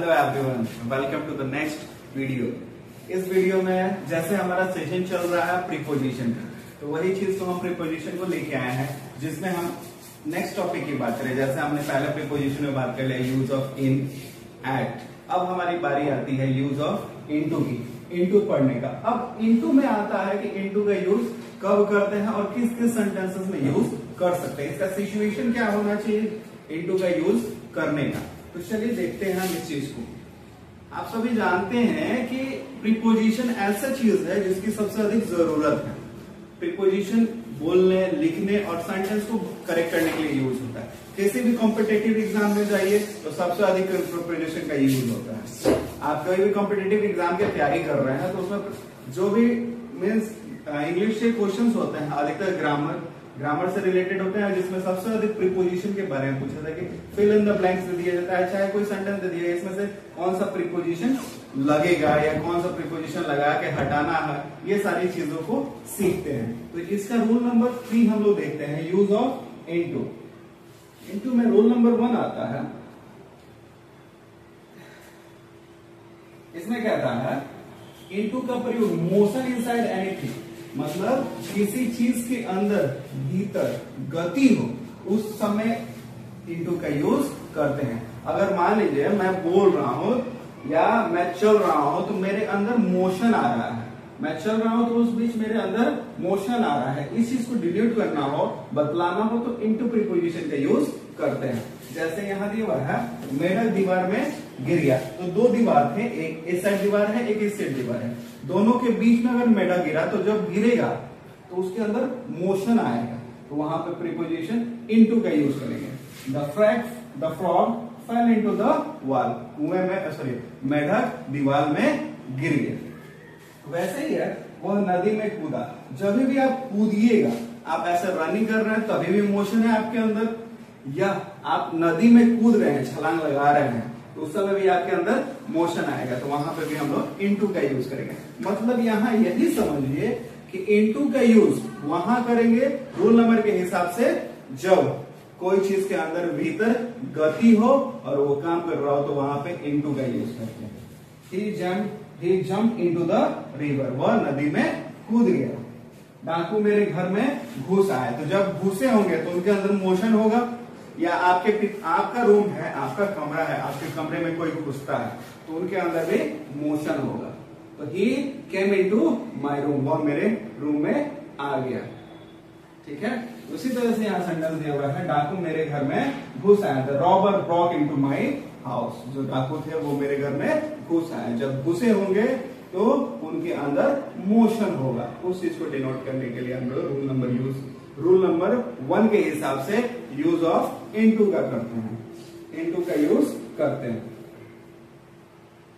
Hello everyone, welcome to the next video. इस video में जैसे हमारा सेशन चल रहा है प्रीपोजिशन का, तो वही चीज तो हम प्रीपोजिशन को लेके आए हैं, जिसमें हम नेक्स्ट टॉपिक की बात करें। जैसे हमने पहले प्रीपोजिशन में बात कर लिया यूज ऑफ, इन, एट। अब हमारी बारी आती है यूज ऑफ इनटू की, इनटू पढ़ने का। अब इनटू में आता है कि इनटू का यूज कब करते हैं और किस किस सेंटेंसेस में यूज कर सकते हैं, इसका सिचुएशन क्या होना चाहिए इनटू का यूज करने का। तो चलिए देखते हैं हम इस चीज को। आप सभी जानते हैं कि प्रीपोजिशन ऐसा चीज है जिसकी सबसे अधिक जरूरत है। प्रीपोजिशन बोलने, लिखने और सेंटेंस को करेक्ट करने के लिए यूज होता है। किसी भी कॉम्पिटेटिव एग्जाम में जाइए तो सबसे अधिक प्रीपोजिशन का यूज होता है। आप कोई भी कॉम्पिटेटिव एग्जाम की तैयारी कर रहे हैं तो उसमें जो भी मीन्स इंग्लिश से क्वेश्चंस होते हैं अधिकतर ग्रामर से रिलेटेड होते हैं, जिसमें सबसे अधिक प्रीपोजिशन के बारे में पूछा था कि फिल इन द ब्लैंक्स दे दिया जाता है। चाहे कोई सेंटेंस दे दिया, इसमें से कौन सा प्रीपोजिशन लगेगा या कौन सा प्रीपोजिशन लगा के हटाना है, ये सारी चीजों को सीखते हैं। तो इसका रूल नंबर 3 हम लोग देखते हैं, यूज ऑफ इनटू। इनटू में रूल नंबर 1 आता है, इसमें कहता है इनटू का प्रयोग मोशन इनसाइड एनीथिंग, मतलब किसी चीज के अंदर भीतर गति हो उस समय इनटू का यूज करते हैं। अगर मान लीजिए मैं बोल रहा हूं या मैं चल रहा हूं तो मेरे अंदर मोशन आ रहा है, मैं चल रहा हूं तो उस बीच मेरे अंदर मोशन आ रहा है, इस चीज को डिलीट करना हो, बतलाना हो तो इनटू प्रीपोजिशन का यूज करते हैं। जैसे यहाँ दीवार है, मेढक दीवार में गिर गया, तो 2 दीवार थे, एक इस साइड दीवार है, एक इस साइड दीवार है। दोनों के बीच में अगर मेढक गिरा तो जब गिरेगा तो उसके अंदर मोशन आएगा, तो वहां पे प्रीपोजिशन इनटू का यूज करेंगे। The frog fail into the wall, कुएं में सॉरी मेढक दीवार में गिर गया। वैसे ही है, वह नदी में कूदा। जब भी आप कूदिएगा, आप ऐसे रनिंग कर रहे हैं तभी भी मोशन है आपके अंदर, या आप नदी में कूद रहे हैं, छलांग लगा रहे हैं, तो उस समय भी आपके अंदर मोशन आएगा, तो वहां पे भी हम लोग इनटू का यूज करेंगे। मतलब यहाँ यही समझिए कि इनटू का यूज वहां करेंगे रूल नंबर के हिसाब से जब कोई चीज के अंदर भीतर गति हो और वो काम कर रहा हो, तो वहां पे इनटू का यूज करते हैं। He jumped into the river, वह नदी में कूद गया। डाकू मेरे घर में घुस आए, तो जब घुसे होंगे तो उनके अंदर मोशन होगा, या आपका रूम है, आपका कमरा है, आपके कमरे में कोई घुसता है तो उनके अंदर भी मोशन होगा। तो ही केम इनटू माय रूम, वह मेरे रूम में आ गया। ठीक है, उसी तरह से यहाँ सेंटेंस दिया हुआ है, डाकू मेरे घर में घुस आया। The robber broke into my house, जो डाकू थे वो मेरे घर में घुस आए। जब घुसे होंगे तो उनके अंदर मोशन होगा, उस चीज को डिनोट करने के लिए हम लोग रूल नंबर 1 के हिसाब से यूज ऑफ इनटू का करते हैं, इनटू का यूज करते हैं।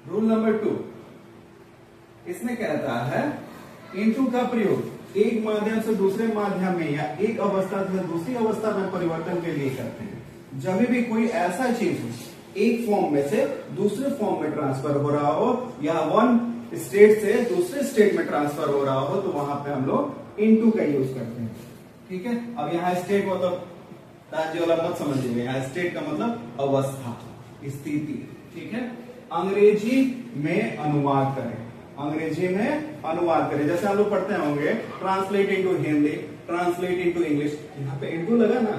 रूल नंबर 2 इसमें कहता है इनटू का प्रयोग एक माध्यम से दूसरे माध्यम में या एक अवस्था से दूसरी अवस्था में परिवर्तन के लिए करते हैं। जब भी कोई ऐसा चीज हो, एक फॉर्म में से दूसरे फॉर्म में ट्रांसफर हो रहा हो, या वन स्टेट से दूसरे स्टेट में ट्रांसफर हो रहा हो, तो वहां पे हम लोग इनटू का यूज करते हैं। ठीक है, अब यहाँ स्टेट मतलब राज्य वाला मत समझिएगा, यहाँ स्टेट का मतलब अवस्था, स्थिति। ठीक है, अंग्रेजी में अनुवाद करें, अंग्रेजी में अनुवाद करें। जैसे आप लोग पढ़ते होंगे translate into Hindi, translate into English, यहाँ पे इनटू लगा ना,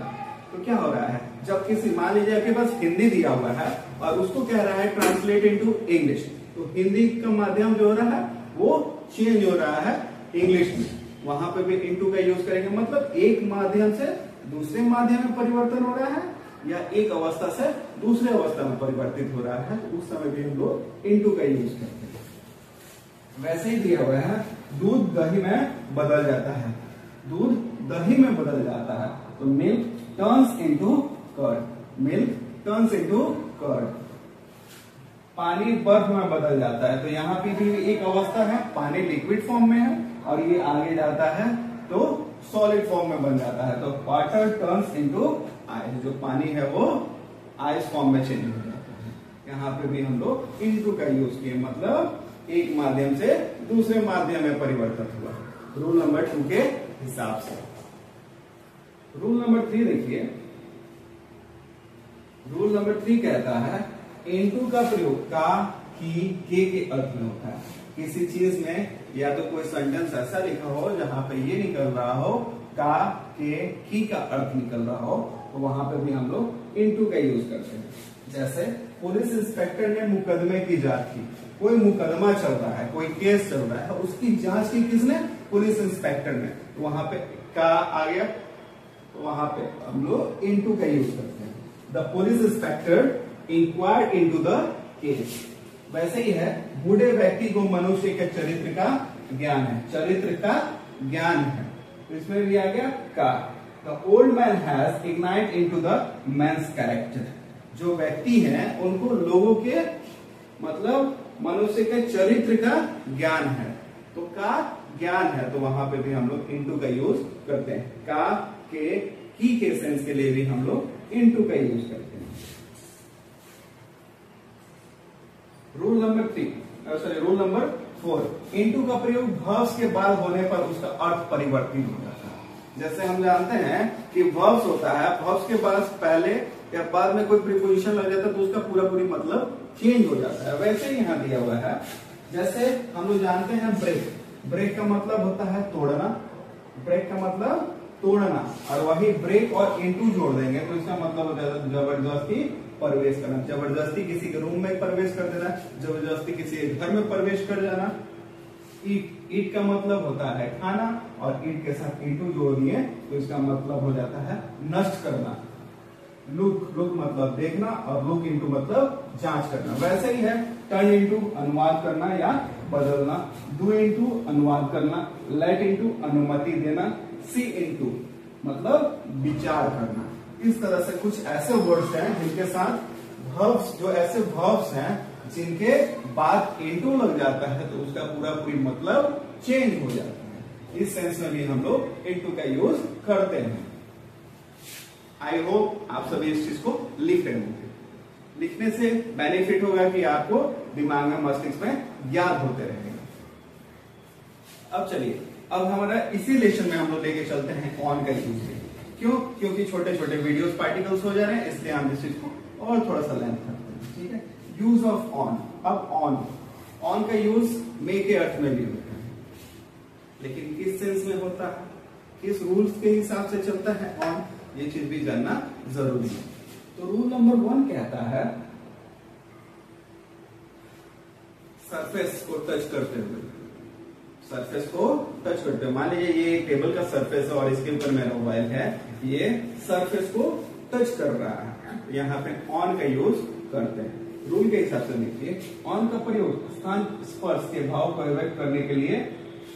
तो क्या हो रहा है, जब किसी मान लीजिए आपके पास हिंदी दिया हुआ है और उसको कह रहा है ट्रांसलेट इनटू इंग्लिश, तो हिंदी का माध्यम जो हो रहा है वो चेंज हो रहा है इंग्लिश में, वहां पे भी इनटू का यूज करेंगे। मतलब एक माध्यम से दूसरे माध्यम में परिवर्तन हो रहा है, या एक अवस्था से दूसरे अवस्था में परिवर्तित हो रहा है, तो उस समय भी हम लोग इनटू का यूज करते हैं। वैसे ही दिया हुआ है, दूध दही में बदल जाता है, दूध दही में बदल जाता है, तो milk turns into curd, milk turns into curd. पानी बर्फ में बदल जाता है, तो यहाँ पे भी एक अवस्था है, पानी लिक्विड फॉर्म में है और ये आगे जाता है तो सॉलिड फॉर्म में बन जाता है, तो वाटर टर्न्स इनटू आइस, जो पानी है वो आइस फॉर्म में चेंज हो जाता है। यहाँ पे भी हम लोग इनटू का यूज किए, मतलब एक माध्यम से दूसरे माध्यम में परिवर्तन हुआ, रूल नंबर 2 के हिसाब से। रूल नंबर 3 देखिए, रूल नंबर 3 कहता है इनटू का प्रयोग का, की, के अर्थ में होता है। किसी चीज में या तो कोई सेंटेंस ऐसा लिखा हो जहां पे ये निकल रहा हो का, के, की का अर्थ निकल रहा हो, तो वहां पे भी हम लोग इनटू का यूज करते हैं। जैसे पुलिस इंस्पेक्टर ने मुकदमे की जांच की, कोई मुकदमा चल रहा है, कोई केस चल रहा है, उसकी जांच की किसने? पुलिस इंस्पेक्टर ने, तो वहां पे का आ गया, तो वहां पे हम लोग इनटू का यूज करते हैं। The police inspector inquired into the case. वैसे ही है, बूढ़े व्यक्ति को मनुष्य के चरित्र का ज्ञान है, चरित्र का ज्ञान है, तो इसमें भी आ गया का। The old man has ignite into the man's character. जो व्यक्ति हैं उनको लोगों के मतलब मनुष्य के चरित्र का ज्ञान है, तो का ज्ञान है, तो वहां पे भी हम लोग इनटू का यूज करते हैं। का, के, की के सेंस के लिए भी हम लोग इनटू का यूज करते हैं। रूल नंबर 4, इनटू का प्रयोग वर्ब्स के बाद होने पर उसका अर्थ परिवर्तित हो जाता है। जैसे हम जानते हैं कि वर्ब्स होता है, वर्ब्स के बाद पहले या बाद में कोई प्रीपोजिशन लग जाता है तो उसका पूरी मतलब चेंज हो जाता है। वैसे ही यहाँ दिया हुआ है, जैसे हम लोग जानते हैं ब्रेक, ब्रेक का मतलब होता है तोड़ना, ब्रेक का मतलब तोड़ना, और वही ब्रेक और इनटू जोड़ देंगे तो इसका मतलब हो जाता है जबरदस्ती प्रवेश करना, जबरदस्ती किसी के रूम में प्रवेश कर देना, जबरदस्ती किसी घर में प्रवेश कर जाना। ईट का मतलब होता है खाना, और ईट के साथ इनटू जोड़ दिए तो इसका मतलब हो जाता है नष्ट करना। लुक मतलब देखना, और लुक इनटू मतलब जांच करना। वैसे ही है, टर्न इनटू अनुवाद करना या बदलना, डू इनटू अनुवाद करना, लेट इनटू अनुमति देना, सी इनटू मतलब विचार करना। इस तरह से कुछ ऐसे वर्ड्स हैं जिनके साथ वर्ब्स, जो ऐसे वर्ब्स हैं जिनके बाद इनटू लग जाता है तो उसका पूरी मतलब चेंज हो जाता है। इस सेंस में भी हम लोग इनटू का यूज करते हैं। आई होप आप सभी इस चीज को लिख रहे होंगे। लिखने से बेनिफिट होगा कि आपको दिमाग में, मस्तिष्क में याद होते रहेगा। अब चलिए, अब हमारा इसी लेसन में हम लोग लेके चलते हैं ऑन का यूज। क्यों? क्योंकि छोटे छोटे वीडियोस पार्टिकल्स हो जा रहे हैं, इसलिए हम इस चीज को और थोड़ा सा लेंथ करते हैं। ठीक है, यूज ऑफ ऑन। अब ऑन का यूज मे के अर्थ में भी होता है, लेकिन किस सेंस में होता है, किस रूल्स के हिसाब से चलता है ऑन, ये चीज भी जानना जरूरी है। तो रूल नंबर 1 कहता है सरफेस को टच करते हुए, सरफेस को टच करते हुए। मान लीजिए ये टेबल का सरफेस है और इसके ऊपर मेरा मोबाइल है, ये सरफेस को टच कर रहा है, यहाँ पे ऑन का यूज करते हैं। रूल के हिसाब से देखिए, ऑन का प्रयोग स्थान स्पर्श के भाव को व्यक्त करने के लिए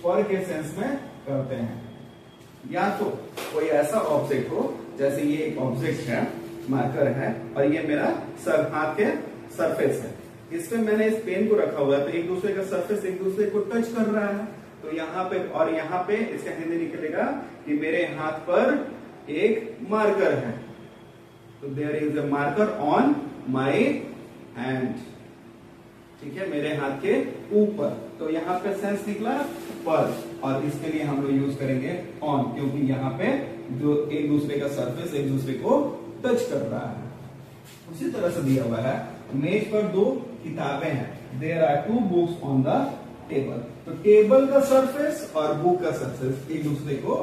पर के सेंस में करते हैं। या तो कोई ऐसा ऑब्जेक्ट हो, जैसे ये एक ऑब्जेक्ट है, मार्कर है, और ये मेरा हाथ के सरफेस है, इसमें मैंने इस पेन को रखा हुआ है, तो एक दूसरे का सरफेस एक दूसरे को टच कर रहा है। तो यहाँ पे और यहाँ पे इसका हिंदी निकलेगा कि मेरे हाथ पर एक मार्कर है, तो there is a marker on my hand. ठीक है, मेरे हाथ के ऊपर, तो यहाँ पे सेंस निकला पर, और इसके लिए हम लोग यूज करेंगे ऑन, क्योंकि यहाँ पे जो एक दूसरे का सरफेस एक दूसरे को टच कर रहा है। उसी तरह से दिया हुआ है, मेज पर 2 किताबें हैं, there are 2 books on the table. तो टेबल का सरफेस और बुक का सरफेस एक दूसरे को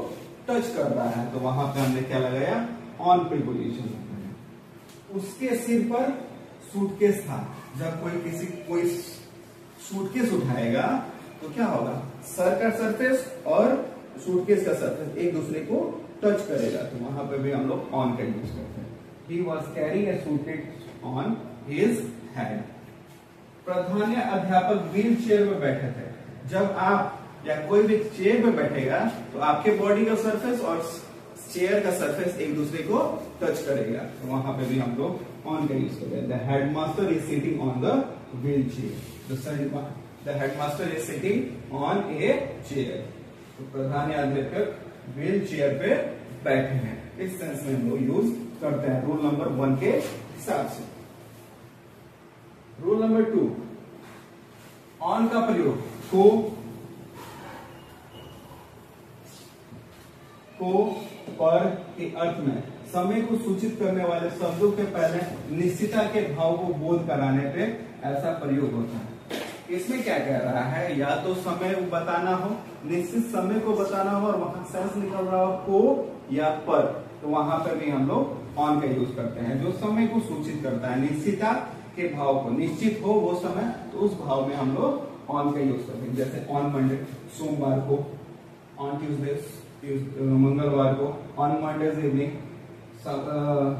टच कर रहा है, तो वहां पे हमने क्या लगाया, ऑन प्रीपोजिशन। उसके सिर पर सूटकेस था, जब कोई सूटकेस उठाएगा तो क्या होगा, सर का सरफेस और सूटकेस का सरफेस एक दूसरे को टच करेगा, तो वहां पे भी हम लोग ऑन का यूज करते हैं। He was carrying a suitcase on his head. प्रधान्य अध्यापक व्हील चेयर में बैठे थे। जब आप या कोई भी चेयर में बैठेगा तो आपके बॉडी का सरफेस और चेयर का सरफेस एक दूसरे को टच करेगा, तो वहां पे भी हम लोग ऑन का यूज करेंगे। The headmaster is sitting on the wheel chair, the headmaster is sitting on a chair. तो प्रधान्य अध्यापक व्हील चेयर पे बैठे हैं, इस सेंस में हम लोग यूज करते हैं रूल नंबर 1 के हिसाब से। रूल नंबर 2, ऑन का प्रयोग को को, पर के अर्थ में समय को सूचित करने वाले शब्दों के पहले निश्चितता के भाव को बोध कराने पे ऐसा प्रयोग होता है। इसमें क्या कह रहा है, या तो समय बताना हो, निश्चित समय को बताना हो और वहां सेंस निकल रहा हो को या पर, तो वहां पर भी हम लोग ऑन का यूज करते हैं, जो समय को सूचित करता है, निश्चितता के भाव को, निश्चित हो वो समय तो उस भाव में हम लोग ऑन का यूज करते हैं। जैसे ऑन मंडे सोमवार को, ऑन ट्यूसडे मंगलवार को, ऑन मंडेज इवनिंग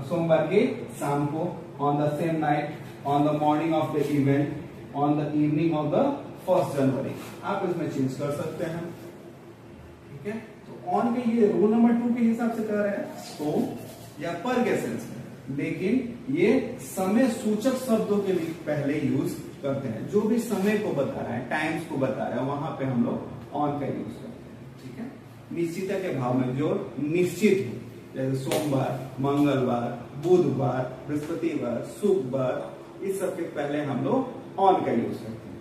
सोमवार की शाम को, on the same night, on the morning of the event, on the evening of the 1 जनवरी। आप इसमें चेंज कर सकते हैं, ठीक है। तो ऑन के ये रूल नंबर 2 के हिसाब से कर रहे हैं तो या पर के सेंस में, लेकिन ये समय सूचक शब्दों के लिए पहले यूज करते हैं। जो भी समय को बता रहा है, टाइम्स को बता रहा है, वहां पे हम लोग ऑन का यूज करते हैं, ठीक है। निश्चितता के भाव में जो निश्चित है, जैसे सोमवार, मंगलवार, बुधवार, बृहस्पतिवार, शुक्रवार, इस सब के पहले हम लोग ऑन का यूज करते हैं।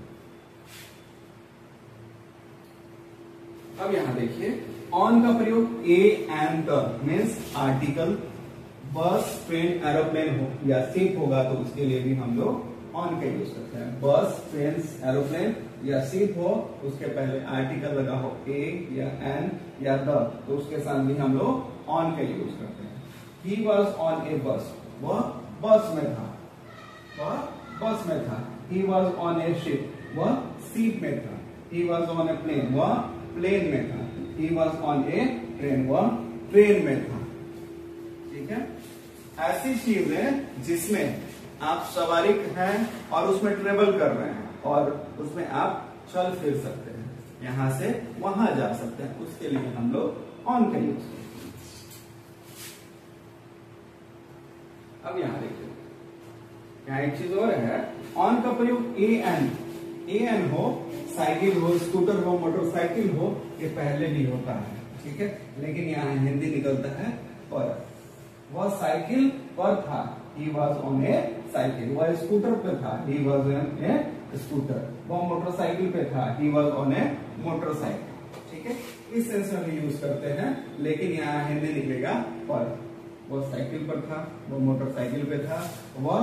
अब यहां देखिए ऑन का प्रयोग A and the means article, बस, ट्रेन, एरोप्लेन हो या शिप होगा तो उसके लिए भी हम लोग ऑन का यूज करते हैं। बस, ट्रेन, एरोप्लेन या शिप हो, उसके पहले आर्टिकल लगा हो ए या एन या द, तो उसके साथ भी हम लोग ऑन का यूज करते हैं। ही वॉज ऑन ए बस, वह बस में था, वह बस में था। He was on a ship, वह शिप में था। He was on a plane, वह प्लेन में था। He was on a train, वह ट्रेन में था, ठीक है। ऐसी चीज है जिसमें आप सवारी हैं और उसमें ट्रेवल कर रहे हैं और उसमें आप चल फिर सकते हैं, यहां से वहां जा सकते हैं, उसके लिए हम लोग ऑन का यूज करते हैं। अब यहां देखिए यहाँ एक चीज और है, ऑन का प्रयोग ए एन हो, साइकिल हो, स्कूटर हो, मोटरसाइकिल हो, ये पहले भी होता है, ठीक है। लेकिन यहाँ हिंदी निकलता है पर। वह साइकिल पर था, he was on A cycle. वह स्कूटर पे था, he was on A scooter. वह मोटरसाइकिल पे था, he was on A motorcycle, ठीक है। इस सेंस में भी यूज करते हैं, लेकिन यहाँ हिंदी निकलेगा पर। वह साइकिल पर था, वह मोटरसाइकिल पे था, वह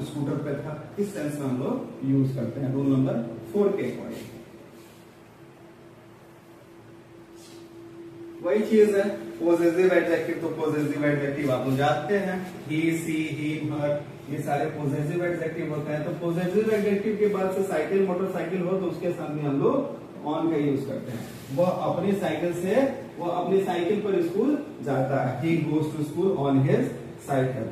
स्कूटर पे था, इस सेंस में हम लोग यूज करते हैं रूल नंबर 4 के अकॉर्डिंग। वही चीज है पॉजिटिव एडजेक्टिव, तो पॉजिटिव एडजेक्टिव आप लोग जानते हैं, ही, सी, हिम, हर, ये सारे पॉजिटिव एडजेक्टिव होते हैं। तो पॉजिटिव एडजेक्टिव के बाद से साइकिल, मोटरसाइकिल हो तो उसके साथ में हम लोग ऑन का यूज करते हैं। वह अपनी साइकिल पर स्कूल जाता है, he goes to school on his cycle,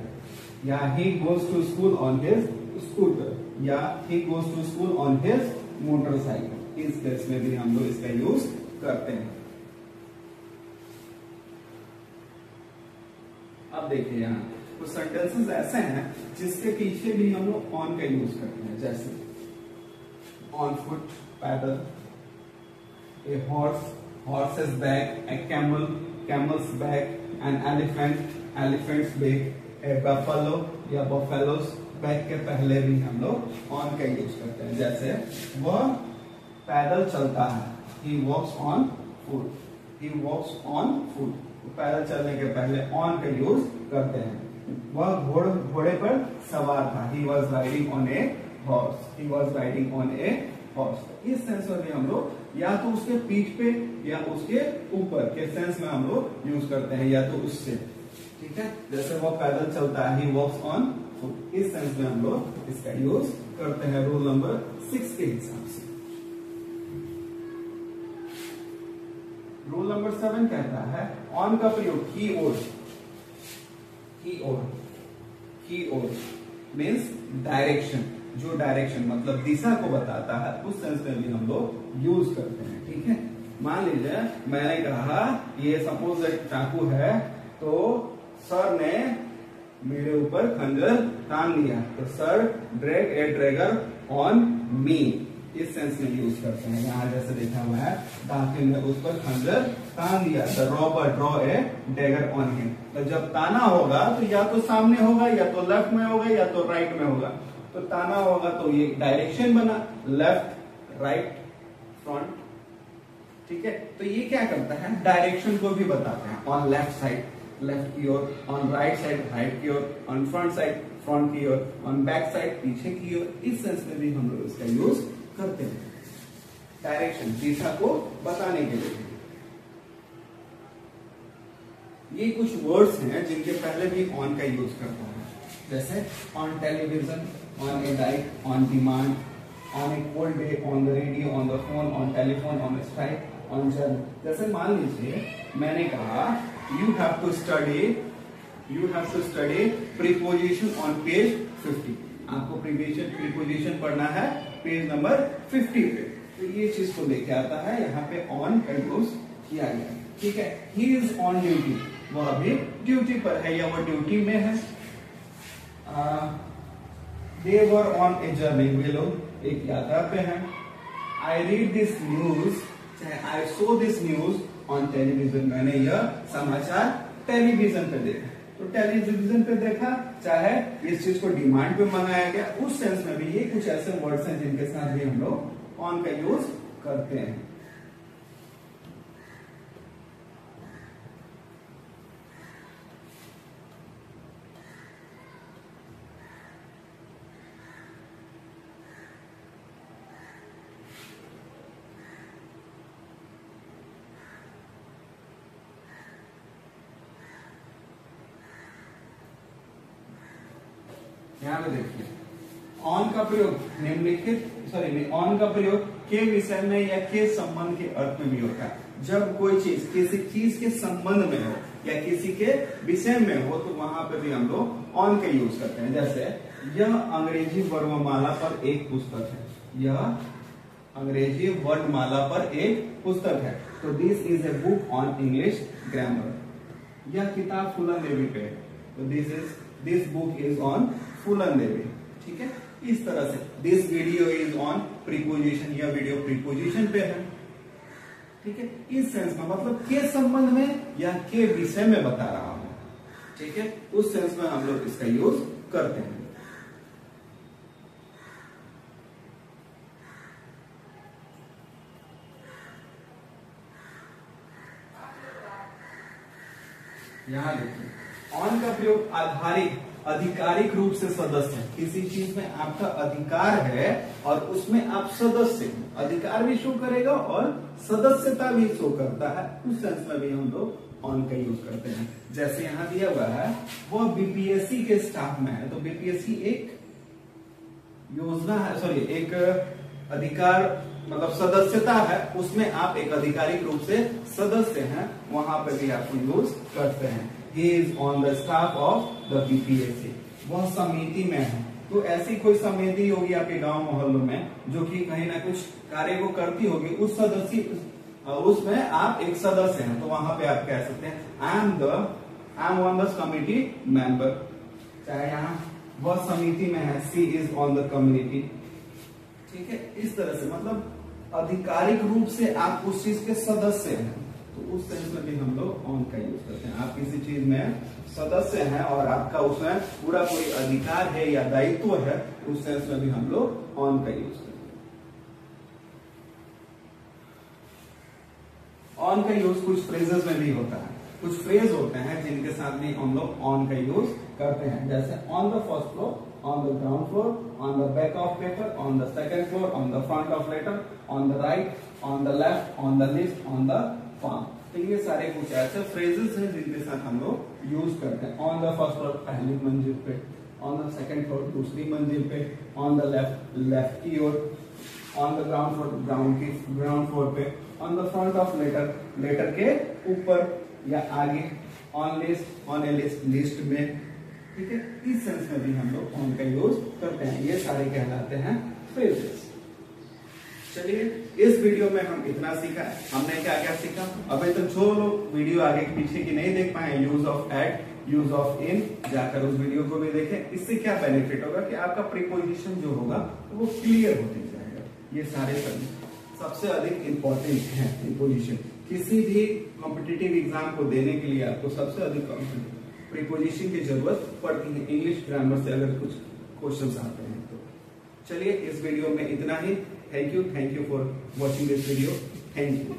या he goes to school on his scooter, या he goes to school on his motorcycle. इस केस में भी हम लोग इसका यूज करते हैं। अब देखिए यहाँ कुछ सेंटेंसेस ऐसे हैं जिसके पीछे भी हम लोग ऑन का यूज करते हैं, जैसे ऑन फुट, पैदल, a horse, horse's back, a camel, camel's back, an elephant, elephant's back, a buffalo या बफेलोस बैक के पहले भी हम लोग ऑन का यूज करते हैं। जैसे वह पैदल चलता है, he walks on foot, he walks on foot, पैदल चलने के पहले ऑन का यूज करते हैं। वह घोड़े पर सवार था, he was riding on a horse, he was riding on a horse. इस सेंस में हम लोग या तो उसके पीठ पे या उसके ऊपर के सेंस में हम लोग यूज करते हैं, या तो उससे, ठीक है। जैसे वह पैदल चलता है, ही वॉक्स ऑन फुट, इस सेंस में हम लोग इसका यूज करते हैं रूल नंबर 6 के हिसाब से। रूल नंबर 7 कहता है ऑन का प्रयोग की ओर, की ओर, की ओर मीन्स डायरेक्शन, जो डायरेक्शन मतलब दिशा को बताता है, उस सेंस में भी हम लोग यूज करते हैं, ठीक है। मान लीजिए मैंने कहा ये सपोज चाकू है, तो सर ने मेरे ऊपर खंजर तान लिया, तो sir drag A Drager on me, इस सेंस में यूज करते हैं। यहाँ जैसे देखा हुआ है, डाकिन ने उस पर खंजर तान दिया, the robber draw a dagger on him. तो जब ताना होगा तो या तो सामने होगा, या तो लेफ्ट में होगा, या तो राइट में होगा। तो ताना होगा तो ये डायरेक्शन बना, लेफ्ट, राइट, फ्रंट, ठीक है, तो ये क्या करता है, डायरेक्शन को भी बताते हैं। ऑन लेफ्ट साइड लेफ्ट की ओर, ऑन राइट साइड राइट की ओर, ऑन फ्रंट साइड फ्रंट की ओर, ऑन बैक साइड पीछे की ओर। इस सेंस में भी हम लोग इसका यूज करते हैं, डायरेक्शन दिशा को बताने के लिए। ये कुछ वर्ड्स हैं जिनके पहले भी ऑन का यूज करता है, जैसे on television, on a diet, on demand, on a cold day, on the radio, on the phone, on telephone, on strike, on journal. जैसे मान लीजिए मैंने कहा you have to study preposition on page 50। आपको preposition पढ़ना है page number 50 पे। तो ये चीज को लेके आता है, यहाँ पे ऑन का यूज किया गया। ठीक है, ही इज ऑन ड्यूटी, वह अभी ड्यूटी पर है या वह ड्यूटी में है। दे वर ऑन ए जर्नी, वे लोग एक यात्रा पे हैं। आई रीड दिस न्यूज, चाहे I saw this news on television, मैंने यह समाचार टेलीविजन पे देखा। तो टेलीविजन पे देखा, चाहे इस चीज को डिमांड पे मंगाया गया, उस सेंस में भी ये कुछ ऐसे वर्ड्स हैं जिनके साथ भी हम लोग ऑन का यूज करते हैं। यहां पे देखिए, ऑन का प्रयोग ऑन का प्रयोग के विषय में या के संबंध के अर्थ में भी होता है। जब कोई चीज किसी चीज के संबंध में हो या किसी के विषय में हो, तो वहां पे भी हम लोग ऑन का यूज करते हैं। जैसे यह अंग्रेजी वर्णमाला पर एक पुस्तक है, यह अंग्रेजी वर्णमाला पर एक पुस्तक है। तो this is a book on English grammar. यह किताब फूलन देवी पे है, तो दिस बुक इज ऑन फूलन देवी। ठीक है, इस तरह से this video is on preposition, यह वीडियो प्रीपोजिशन पे है। ठीक है, इस सेंस में मतलब के संबंध में या के विषय में बता रहा हूं। ठीक है, उस सेंस में हम लोग इसका यूज करते हैं। यहां देखिए, ऑन का प्रयोग आधिकारिक रूप से सदस्य है। किसी चीज में आपका अधिकार है और उसमें आप सदस्य हैं, अधिकार भी शो करेगा और सदस्यता भी शो करता है, उस सेंस में भी हम लोग ऑन का यूज करते हैं। जैसे यहाँ दिया हुआ है वो बीपीएससी के स्टाफ में है, तो बीपीएससी एक योजना है, एक अधिकार मतलब सदस्यता है, उसमें आप एक आधिकारिक रूप से सदस्य हैं, वहां पर भी आप यूज करते हैं। He is on the staff of the BPSC, वह समिति में है। तो ऐसी कोई समिति होगी आपके गांव मोहल्लों में जो कि कहीं ना कुछ कार्य को करती होगी, उसमें आप एक सदस्य हैं, तो वहां पे आप कह सकते हैं I am on the committee member. चाहे यहाँ वह समिति में है, सी इज ऑन द कम्युनिटी। ठीक है, इस तरह से मतलब आधिकारिक रूप से आप उस चीज के सदस्य हैं, तो उस सेंस में भी हम लोग ऑन का यूज करते हैं। आप किसी चीज में सदस्य हैं और आपका उसमें पूरा कोई अधिकार है या दायित्व है, उस सेंस में भी हम लोग ऑन का यूज करते हैं। ऑन का यूज कुछ फ्रेजेस में भी होता है, कुछ फ्रेज होते हैं जिनके साथ भी हम लोग ऑन का यूज करते हैं। जैसे on the first floor, on the ground floor, on the back of paper, on the second floor, on the front of letter, on the right, on the left, on the list, on the farm। तो ये सारे कुछ ऐसे phrases हैं जिनके साथ हम लोग यूज करते हैं। ऑन द फर्स्ट फ्लोर पहली मंजिल पे, ऑन द सेकंड फ्लोर दूसरी मंजिल पे, ऑन द लेफ्ट की ओर, on the ground floor ground floor पे, on the front of letter के ऊपर या आगे, ऑन ए लिस्ट में। ठीक है, इस सेंस में भी हम लोग ऑन का यूज करते हैं। ये सारे कहलाते हैं फ्रेजेस। चलिए, इस वीडियो में हम इतना सीखा। हमने क्या क्या सीखा? अभी तक जो लोग वीडियो आगे पीछे की नहीं देख पाए, use of at, use of in, जाकर उस वीडियो को भी देखें। इससे क्या बेनिफिट होगा कि आपका प्रीपोजिशन जो होगा वो क्लियर होते जाएगा। ये सारे सबसे अधिक इंपॉर्टेंट है प्रीपोजिशन। किसी भी कॉम्पिटिटिव एग्जाम को देने के लिए आपको सबसे अधिक प्रीपोजिशन की जरूरत पड़ती है, इंग्लिश ग्रामर से अगर कुछ क्वेश्चंस आते हैं तो। चलिए, इस वीडियो में इतना ही। Thank you for watching this video. Thank you.